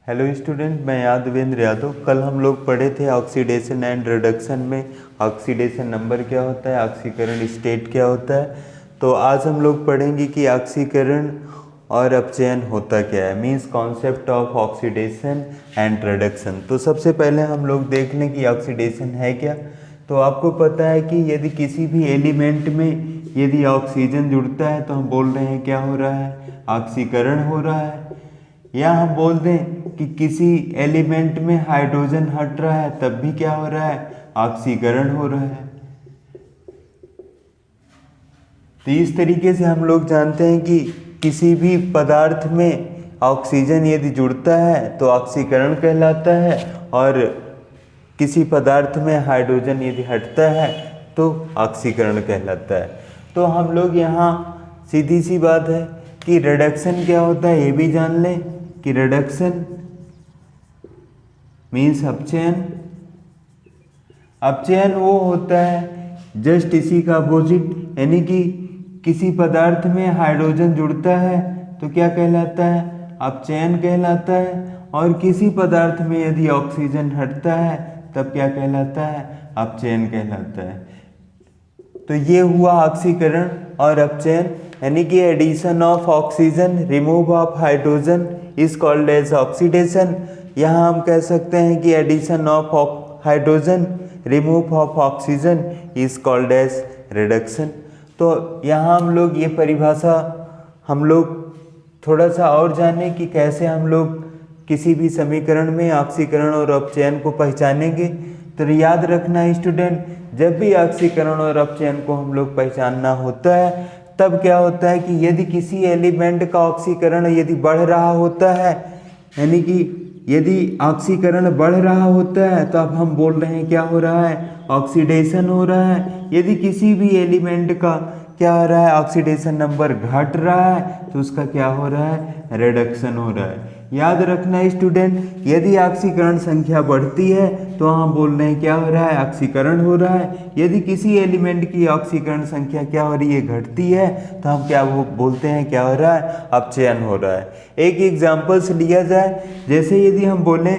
Hello student, मैं यादवेंद्र यादव। कल हम लोग पढ़े थे ऑक्सीडेशन एंड रिडक्शन में ऑक्सीडेशन नंबर क्या होता है, ऑक्सीकरण स्टेट क्या होता है। तो आज हम लोग पढ़ेंगे कि ऑक्सीकरण और अपचयन होता क्या है, means concept of oxidation and reduction. तो सबसे पहले हम लोग देख लें कि ऑक्सीडेशन है क्या। तो आपको पता है कि यदि किसी भी एलिमेंट में यदि ऑक्सीजन जुड़ता है तो हम बोल रहे हैं क्या हो रहा है, ऑक्सीकरण हो रहा है। या हम बोल दें कि किसी एलिमेंट में हाइड्रोजन हट रहा है तब भी क्या हो रहा है, ऑक्सीकरण हो रहा है। तो इस तरीके से हम लोग जानते हैं कि किसी भी पदार्थ में ऑक्सीजन यदि जुड़ता है तो ऑक्सीकरण कहलाता है, और किसी पदार्थ में हाइड्रोजन यदि हटता है तो ऑक्सीकरण कहलाता है। तो हम लोग यहाँ सीधी सी बात है कि रिडक्शन क्या होता है ये भी जान लें कि रिडक्शन मीन्स अपचयन। अपचयन वो होता है जस्ट इसी का अपोजिट, यानी कि किसी पदार्थ में हाइड्रोजन जुड़ता है तो क्या कहलाता है, अपचयन कहलाता है। और किसी पदार्थ में यदि ऑक्सीजन हटता है तब क्या कहलाता है, अपचयन कहलाता है। तो ये हुआ ऑक्सीकरण और अपचयन, यानी कि addition of oxygen, remove of hydrogen is called as oxidation. यहाँ हम कह सकते हैं कि addition of hydrogen, remove of oxygen is called as reduction. तो यहाँ हम लोग ये परिभाषा हम लोग थोड़ा सा और जाने कि कैसे हम लोग किसी भी समीकरण में ऑक्सीकरण और अपचयन को पहचानेंगे। तो याद रखना स्टूडेंट, जब भी ऑक्सीकरण और अपचयन को हम लोग पहचानना होता है तब क्या होता है कि यदि किसी एलिमेंट का ऑक्सीकरण यदि बढ़ रहा होता है, यानी कि यदि ऑक्सीकरण बढ़ रहा होता है तो अब हम बोल रहे हैं क्या हो रहा है, ऑक्सीडेशन हो रहा है। यदि किसी भी एलिमेंट का क्या हो रहा है, ऑक्सीडेशन नंबर घट रहा है तो उसका क्या हो रहा है, रिडक्शन हो रहा है। याद रखना स्टूडेंट, यदि ऑक्सीकरण संख्या बढ़ती है तो हम बोल रहे हैं क्या हो रहा है, ऑक्सीकरण हो रहा है। यदि किसी एलिमेंट की ऑक्सीकरण संख्या क्या हो रही है, घटती है, तो हम क्या बोलते हैं, क्या हो रहा है, अपचयन हो रहा है। एक एग्जाम्पल्स लिया जाए, जैसे यदि हम बोलें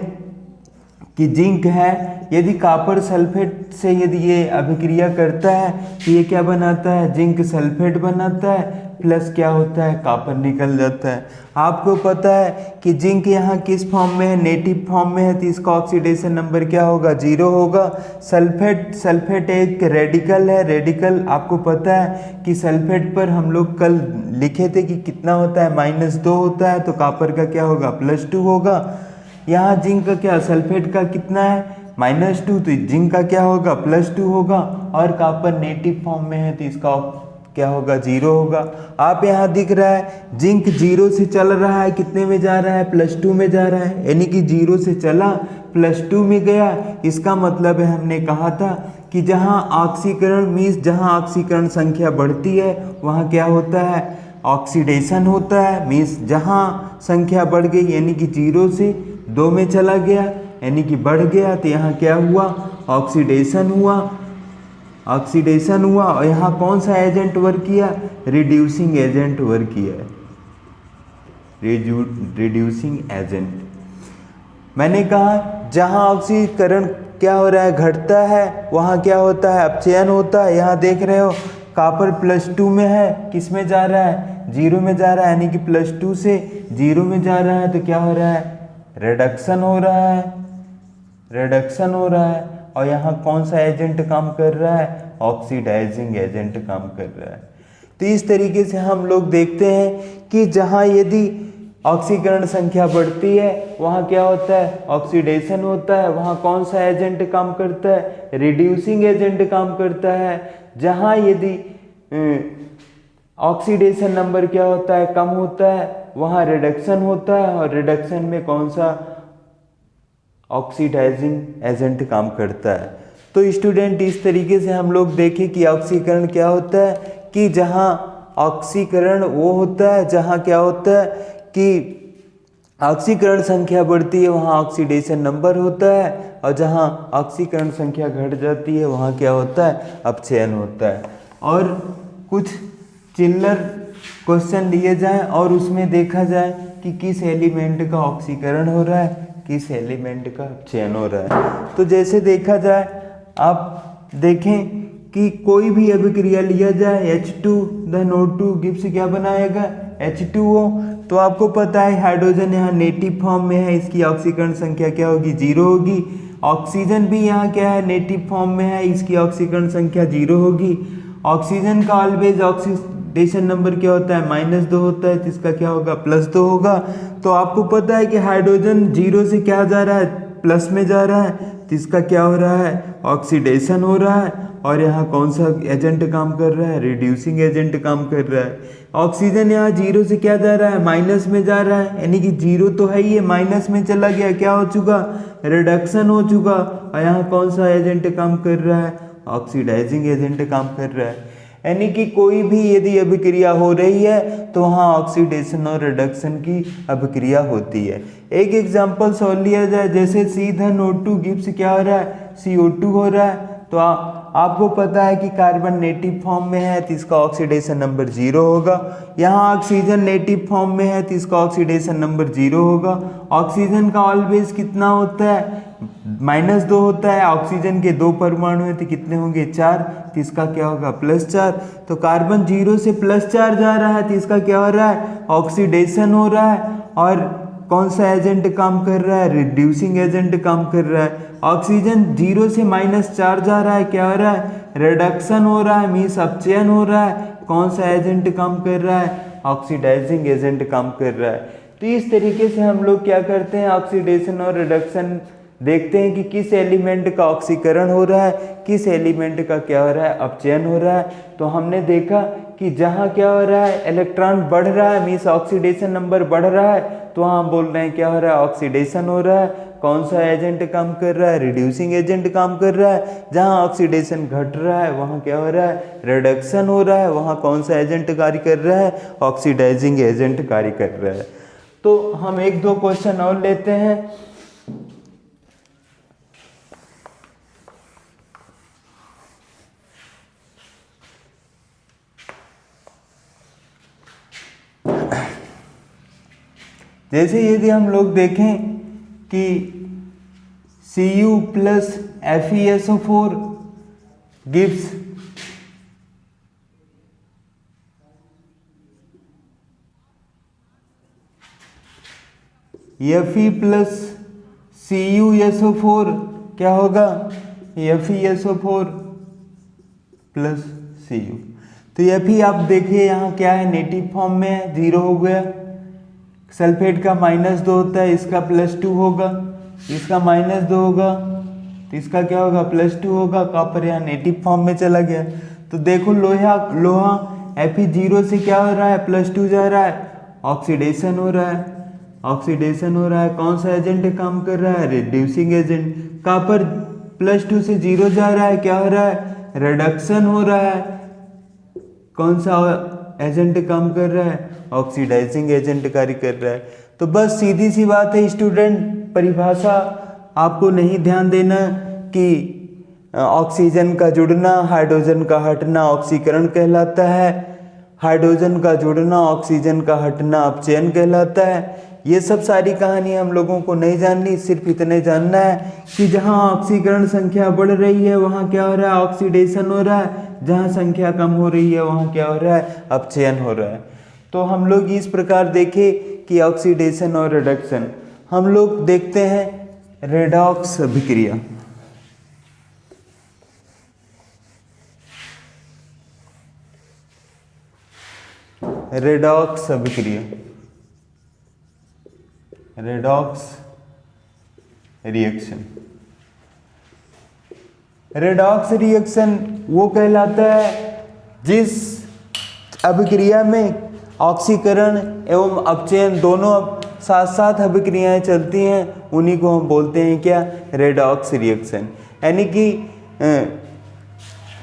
कि जिंक है, यदि कॉपर सल्फेट से यदि ये अभिक्रिया करता है तो ये क्या बनाता है, जिंक सल्फेट बनाता है, प्लस क्या होता है, कॉपर निकल जाता है। आपको पता है कि जिंक यहाँ किस फॉर्म में है, नेटिव फॉर्म में है, तो इसका ऑक्सीडेशन नंबर क्या होगा, 0 होगा। सल्फेट एक रेडिकल है, रेडिकल आपको पता है कि सल्फेट पर हम लोग कल लिखे थे कि कितना होता है, -2 होता है, तो कॉपर का क्या होगा, +2 होगा। यहाँ जिंक का क्या, सल्फेट का कितना है, -2, तो जिंक का क्या होगा, +2 होगा। और कॉपर नेटिव फॉर्म में है तो इसका क्या होगा, 0 होगा। आप यहाँ दिख रहा है जिंक 0 से चल रहा है, कितने में जा रहा है, +2 में जा रहा है, यानी कि 0 से चला +2 में गया। इसका मतलब है हमने कहा था कि जहाँ ऑक्सीकरण मीन्स जहाँ ऑक्सीकरण संख्या बढ़ती है वहाँ क्या होता है, ऑक्सीडेशन होता है। मीन्स जहाँ संख्या बढ़ गई यानी कि 0 से 2 में चला गया यानी कि बढ़ गया, तो यहाँ क्या हुआ, ऑक्सीडेशन हुआ। ऑक्सीडेशन हुआ और यहाँ कौन सा एजेंट वर्क किया, रिड्यूसिंग एजेंट वर्क किया है, रिड्यूसिंग एजेंट। मैंने कहा जहाँ ऑक्सीकरण क्या हो रहा है, घटता है, वहाँ क्या होता है, अपचयन होता है। यहाँ देख रहे हो कॉपर +2 में है, किस में जा रहा है, 0 में जा रहा है, यानी कि +2 से 0 में जा रहा है, तो क्या हो रहा है, रिडक्शन हो रहा है, रिडक्शन हो रहा है। और यहाँ कौन सा एजेंट काम कर रहा है, ऑक्सीडाइजिंग एजेंट काम कर रहा है। तो इस तरीके से हम लोग देखते हैं कि जहाँ यदि ऑक्सीकरण संख्या बढ़ती है वहाँ क्या होता है, ऑक्सीडेशन होता है। वहाँ कौन सा एजेंट काम करता है, रिड्यूसिंग एजेंट काम करता है। जहाँ यदि ऑक्सीडेशन नंबर क्या होता है, कम होता है, वहाँ रिडक्शन होता है। और रिडक्शन में कौन सा, ऑक्सीडाइजिंग एजेंट काम करता है। तो स्टूडेंट इस तरीके से हम लोग देखें कि ऑक्सीकरण क्या होता है, कि जहाँ ऑक्सीकरण वो होता है जहाँ क्या होता है कि ऑक्सीकरण संख्या बढ़ती है वहाँ ऑक्सीडेशन नंबर होता है, और जहाँ ऑक्सीकरण संख्या घट जाती है वहाँ क्या होता है, अपचयन होता है। और कुछ चिल्लर क्वेश्चन लिए जाए और उसमें देखा जाए कि किस एलिमेंट का ऑक्सीकरण हो रहा है, किस एलिमेंट का चयन हो रहा है। तो जैसे देखा जाए, आप देखें कि कोई भी अभिक्रिया लिया जाए, H2 धन O2 गिब्स क्या बनाएगा, H2O। तो आपको पता है हाइड्रोजन यहाँ नेटिव फॉर्म में है, इसकी ऑक्सीकरण संख्या क्या होगी, 0 होगी। ऑक्सीजन भी यहाँ क्या है, नेटिव फॉर्म में है, इसकी ऑक्सीकरण संख्या 0 होगी। ऑक्सीजन का ऑलवेज ऑक्सीडेशन नंबर क्या होता है, -2 होता है, तो इसका क्या होगा, +2 होगा। तो आपको पता है कि हाइड्रोजन 0 से क्या जा रहा है, प्लस में जा रहा है, तो इसका क्या हो रहा है, ऑक्सीडेशन हो रहा है। और यहाँ कौन सा एजेंट काम कर रहा है, रिड्यूसिंग एजेंट काम कर रहा है। ऑक्सीजन यहाँ 0 से क्या जा रहा है, माइनस में जा रहा है, यानी कि 0 तो है ही है, माइनस में चला गया, क्या हो चुका, रिडक्शन हो चुका। और यहाँ कौन सा एजेंट काम कर रहा है, ऑक्सीडाइजिंग एजेंट काम कर रहा है। यानी कि कोई भी यदि अभिक्रिया हो रही है तो वहाँ ऑक्सीडेशन और रिडक्शन की अभिक्रिया होती है। एक एग्जांपल सॉल्व लिया जाए, जैसे C(O2) गिब्स क्या हो रहा है, CO2 हो रहा है। तो आपको पता है कि कार्बन नेटिव फॉर्म में है, तो इसका ऑक्सीडेशन नंबर 0 होगा। यहाँ ऑक्सीजन नेटिव फॉर्म में है, तो इसका ऑक्सीडेशन नंबर 0 होगा। ऑक्सीजन का ऑलवेज कितना होता है, -2 होता है। ऑक्सीजन के 2 परमाणु हैं, तो कितने होंगे, 4, तो इसका क्या होगा, +4। तो कार्बन 0 से +4 जा रहा है, तो इसका क्या हो रहा है, ऑक्सीडेशन हो रहा है। और कौन सा एजेंट काम कर रहा है, रिड्यूसिंग एजेंट काम कर रहा है। ऑक्सीजन 0 से -4 जा रहा है, क्या हो रहा है, रिडक्शन हो रहा है, मीन्स अपचयन हो रहा है। कौन सा एजेंट काम कर रहा है, ऑक्सीडाइजिंग एजेंट काम कर रहा है। तो इस तरीके से हम लोग क्या करते हैं, ऑक्सीडेशन और रिडक्शन देखते हैं कि किस एलिमेंट का ऑक्सीकरण हो रहा है, किस एलिमेंट का क्या हो रहा है, अपचयन हो रहा है। तो हमने देखा कि जहाँ क्या हो रहा है, इलेक्ट्रॉन बढ़ रहा है, मीन्स ऑक्सीडेशन नंबर बढ़ रहा है, तो हम बोल रहे हैं क्या हो रहा है, ऑक्सीडेशन हो रहा है। कौन सा एजेंट काम कर रहा है, रिड्यूसिंग एजेंट काम कर रहा है। जहाँ ऑक्सीडेशन घट रहा है वहाँ क्या हो रहा है, रिडक्शन हो रहा है। वहाँ कौन सा एजेंट कार्य कर रहा है, ऑक्सीडाइजिंग एजेंट कार्य कर रहा है। तो हम 1-2 क्वेश्चन और लेते हैं। जैसे यदि हम लोग देखें कि Cu + FeSO4 gives Fe + CuSO4 क्या होगा, FeSO4 + Cu। तो Fe आप देखिए यहाँ क्या है, नेटिव फॉर्म में है, 0 हो गया। सल्फेट का -2 होता है, इसका +2 होगा, इसका -2 होगा, तो इसका क्या होगा, +2 होगा। कॉपर यहाँ नेटिव फॉर्म में चला गया। तो देखो लोहा Fe 0 से क्या हो रहा है, +2 जा रहा है, ऑक्सीडेशन हो रहा है, ऑक्सीडेशन हो रहा है। कौन सा एजेंट काम कर रहा है, रिड्यूसिंग एजेंट। कॉपर +2 से 0 जा रहा है, क्या हो रहा है, रिडक्शन हो रहा है। कौन सा एजेंट काम कर रहा है, ऑक्सीडाइजिंग एजेंट कार्य कर रहा है। तो बस सीधी सी बात है स्टूडेंट, परिभाषा आपको नहीं ध्यान देना कि ऑक्सीजन का जुड़ना, हाइड्रोजन का हटना ऑक्सीकरण कहलाता है, हाइड्रोजन का जुड़ना, ऑक्सीजन का हटना अपचयन कहलाता है। ये सब सारी कहानी हम लोगों को नहीं जाननी, सिर्फ इतने जानना है कि जहाँ ऑक्सीकरण संख्या बढ़ रही है वहाँ क्या हो रहा है, ऑक्सीडेशन हो रहा है। जहाँ संख्या कम हो रही है वहाँ क्या हो रहा है, अपचयन हो रहा है। तो हम लोग इस प्रकार देखें कि ऑक्सीडेशन और रिडक्शन। हम लोग देखते हैं रेडॉक्स अभिक्रिया। रेडॉक्स अभिक्रिया, रेडॉक्स रिएक्शन। रेडॉक्स रिएक्शन वो कहलाता है जिस अभिक्रिया में ऑक्सीकरण एवं अपचयन दोनों साथ साथ अभिक्रियाएं चलती हैं, उन्हीं को हम बोलते हैं क्या, रेडॉक्स रिएक्शन। यानी कि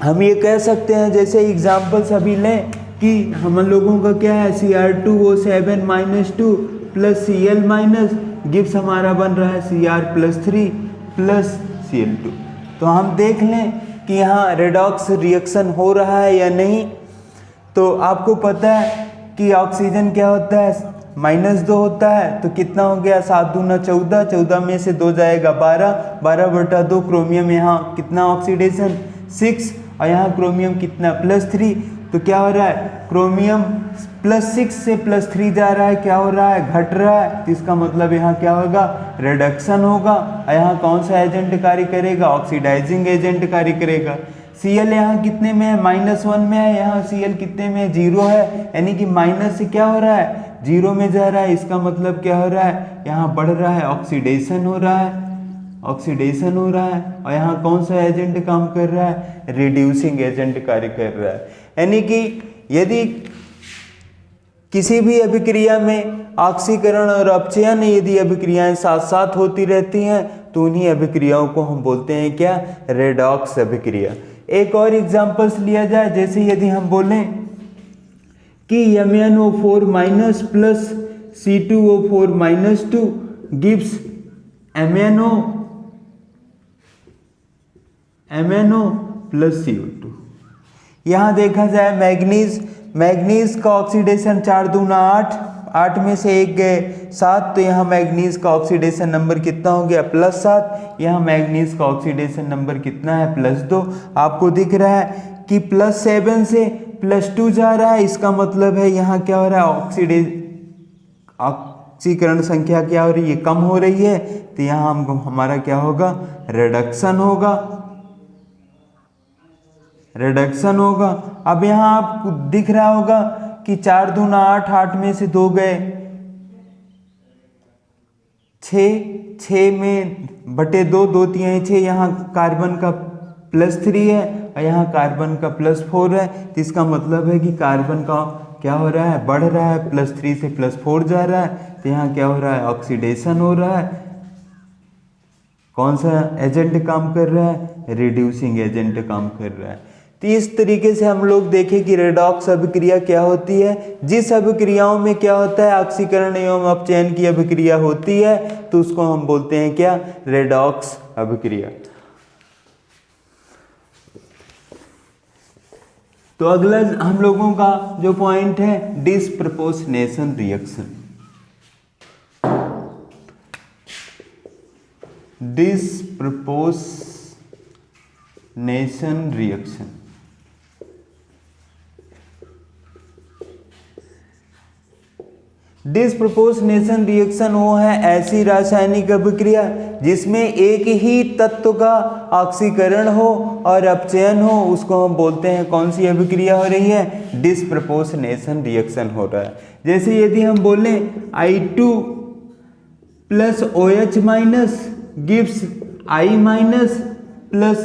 हम ये कह सकते हैं, जैसे एग्जाम्पल्स अभी लें कि हम लोगों का क्या है, Cr2O7-2 + Cl- गिब्स हमारा बन रहा है Cr+3 + Cl2। तो हम देख लें कि यहाँ रेडॉक्स रिएक्शन हो रहा है या नहीं। तो आपको पता है कि ऑक्सीजन क्या होता है, -2 होता है। तो कितना हो गया, 7 दूना 14, 14 में से 2 जाएगा 12, 12/2 क्रोमियम, यहाँ कितना ऑक्सीडेशन 6, और यहाँ क्रोमियम कितना +3। तो क्या हो रहा है, क्रोमियम +6 से +3 जा रहा है, क्या हो रहा है, घट रहा है। तो इसका मतलब यहाँ क्या होगा, रिडक्शन होगा। और यहाँ कौन सा एजेंट कार्य करेगा, ऑक्सीडाइजिंग एजेंट कार्य करेगा। Cl यहाँ कितने में है, -1 में है, यहाँ Cl कितने में है, 0 है, यानी कि माइनस से क्या हो रहा है, 0 में जा रहा है। इसका मतलब क्या हो रहा है, यहाँ बढ़ रहा है, ऑक्सीडेशन हो रहा है, ऑक्सीडेशन हो रहा है। और यहाँ कौन सा एजेंट काम कर रहा है, रिड्यूसिंग एजेंट कार्य कर रहा है। यानी कि यदि किसी भी अभिक्रिया में ऑक्सीकरण और अपचयन यदि अभिक्रियाएं साथ साथ होती रहती हैं तो उन्हीं अभिक्रियाओं को हम बोलते हैं क्या, रेडॉक्स अभिक्रिया। एक और एग्जांपल्स लिया जाए, जैसे यदि हम बोलें कि MnO4- plus C2O4- 2 gives MnO plus CO2। यहाँ देखा जाए मैग्नीज का ऑक्सीडेशन 4 दूना 8, 8 में से 1 गए 7, तो यहाँ मैग्नीज का ऑक्सीडेशन नंबर कितना हो गया, +7। यहाँ मैग्नीज का ऑक्सीडेशन नंबर कितना है, +2। आपको दिख रहा है कि +7 से +2 जा रहा है। इसका मतलब है यहाँ क्या हो रहा है, ऑक्सीकरण संख्या क्या हो रही है, कम हो रही है। तो यहाँ हमको हमारा क्या होगा, रिडक्शन होगा, रिडक्शन होगा। अब यहाँ आपको दिख रहा होगा कि 4 दूना 8, 8 में से 2 गए 6, 6 में बटे 2, 2 3 6, यहाँ कार्बन का +3 है और यहाँ कार्बन का +4 है। तो इसका मतलब है कि कार्बन का क्या हो रहा है, बढ़ रहा है, +3 से +4 जा रहा है। तो यहाँ क्या हो रहा है, ऑक्सीडेशन हो रहा है। कौन सा एजेंट काम कर रहा है, रिड्यूसिंग एजेंट काम कर रहा है। तो इस तरीके से हम लोग देखें कि रेडॉक्स अभिक्रिया क्या होती है। जिस अभिक्रियाओं में क्या होता है, ऑक्सीकरण एवं अपचयन की अभिक्रिया होती है तो उसको हम बोलते हैं क्या, रेडॉक्स अभिक्रिया। तो अगला हम लोगों का जो पॉइंट है, disproportionation reaction. Disproportionation reaction disproportionation reaction वो है ऐसी रासायनिक अभिक्रिया जिसमें एक ही तत्व का ऑक्सीकरण हो और अपचयन हो, उसको हम बोलते हैं कौन सी अभिक्रिया हो रही है, डिस्प्रपोर्शनेशन रिएक्शन हो रहा है। जैसे यदि हम बोलें I2 plus OH- gives I- plus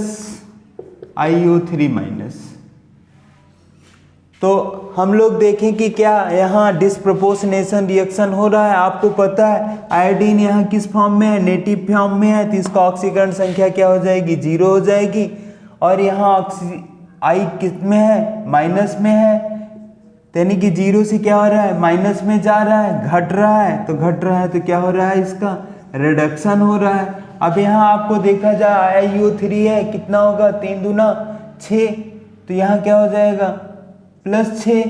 IO3-। तो हम लोग देखें कि क्या यहाँ डिस्प्रपोर्शनेशन रिएक्शन हो रहा है। आपको पता है आयोडीन यहाँ किस फॉर्म में है, नेटिव फॉर्म में है, तो इसका ऑक्सीकरण संख्या क्या हो जाएगी, 0 हो जाएगी। और यहाँ I किस में है, माइनस में है, यानी कि 0 से क्या हो रहा है, माइनस में जा रहा है, घट रहा है। तो घट रहा है तो क्या हो रहा है, इसका रिडक्शन हो रहा है। अब यहाँ आपको देखा जाए IO3 है, कितना होगा, 3 दूना 6, तो यहाँ क्या हो जाएगा, +6,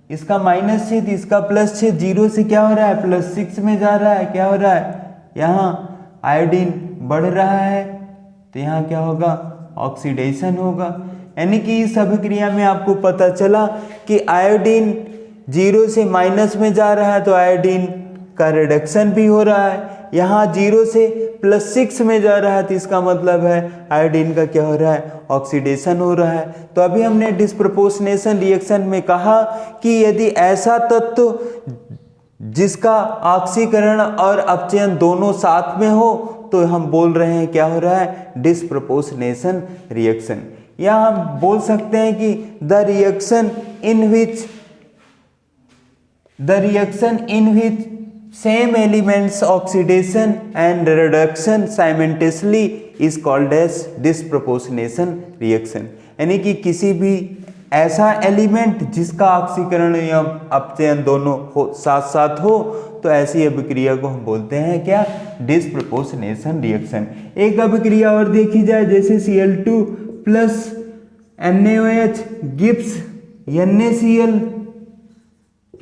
इसका -6 तो इसका +6, 0 से क्या हो रहा है, +6 में जा रहा है। क्या हो रहा है, यहाँ आयोडीन बढ़ रहा है, तो यहाँ क्या होगा, ऑक्सीडेशन होगा। यानी कि इस अभिक्रिया में आपको पता चला कि आयोडीन 0 से माइनस में जा रहा है तो आयोडीन का रिडक्शन भी हो रहा है। यहाँ 0 से +6 में जा रहा है तो इसका मतलब है आयोडीन का क्या हो रहा है, ऑक्सीडेशन हो रहा है। तो अभी हमने डिस्प्रपोर्शनेशन रिएक्शन में कहा कि यदि ऐसा तत्व जिसका ऑक्सीकरण और अपचयन दोनों साथ में हो तो हम बोल रहे हैं क्या हो रहा है, डिस्प्रपोर्शनेशन रिएक्शन। या हम बोल सकते हैं कि the reaction in which same elements oxidation and reduction simultaneously is called as disproportionation reaction। यानी कि किसी भी ऐसा एलिमेंट जिसका ऑक्सीकरण या अपचयन दोनों साथ साथ हो तो ऐसी अभिक्रिया को हम बोलते हैं क्या, डिस्प्रपोर्शनेशन रिएक्शन। एक अभिक्रिया और देखी जाए, जैसे Cl2 plus NaOH gives NaCl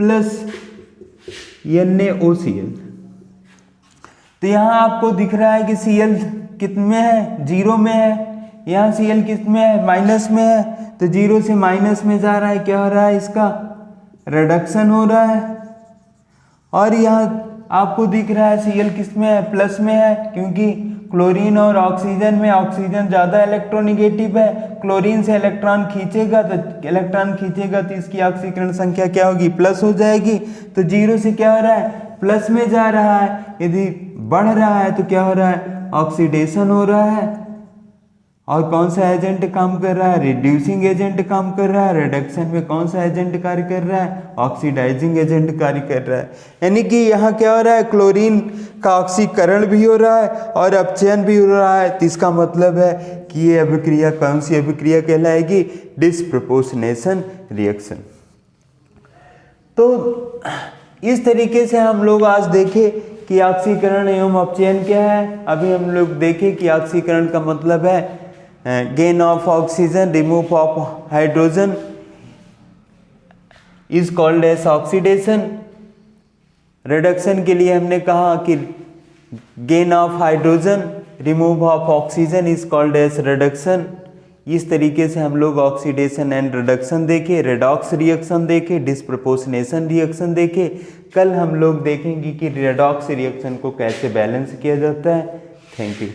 plus NaOCl। तो यहाँ आपको दिख रहा है कि Cl कितने में है, 0 में है, यहाँ Cl कित में है, माइनस में है, तो 0 से माइनस में जा रहा है, क्या हो रहा है, इसका रिडक्शन हो रहा है। और यहाँ आपको दिख रहा है Cl किस में है, प्लस में है, क्योंकि क्लोरीन और ऑक्सीजन में ऑक्सीजन ज़्यादा इलेक्ट्रोनिगेटिव है, क्लोरीन से इलेक्ट्रॉन खींचेगा तो इसकी ऑक्सीकरण संख्या क्या होगी, प्लस हो जाएगी। तो 0 से क्या हो रहा है, प्लस में जा रहा है, यदि बढ़ रहा है तो क्या हो रहा है, ऑक्सीडेशन हो रहा है। और कौन सा एजेंट काम कर रहा है, रिड्यूसिंग एजेंट काम कर रहा है। रिडक्शन में कौन सा एजेंट कार्य कर रहा है, ऑक्सीडाइजिंग एजेंट कार्य कर रहा है। यानी कि यहाँ क्या हो रहा है, क्लोरीन का ऑक्सीकरण भी हो रहा है और अपचयन भी हो रहा है। तो इसका मतलब है कि ये अभिक्रिया कौन सी अभिक्रिया कहलाएगी, डिस्प्रपोर्शनेशन रिएक्शन। तो इस तरीके से हम लोग आज देखें कि ऑक्सीकरण एवं अपचयन क्या है। अभी हम लोग देखें कि ऑक्सीकरण का मतलब है gain of oxygen, remove of hydrogen is called as oxidation. Reduction के लिए हमने कहा कि gain of hydrogen, remove of oxygen is called as reduction. इस तरीके से हम लोग ऑक्सीडेशन एंड रिडक्शन देखे, रेडॉक्स रिएक्शन देखे, डिस्प्रपोर्शनेशन रिएक्शन देखे। कल हम लोग देखेंगे कि रेडॉक्स रिएक्शन को कैसे बैलेंस किया जाता है। Thank you.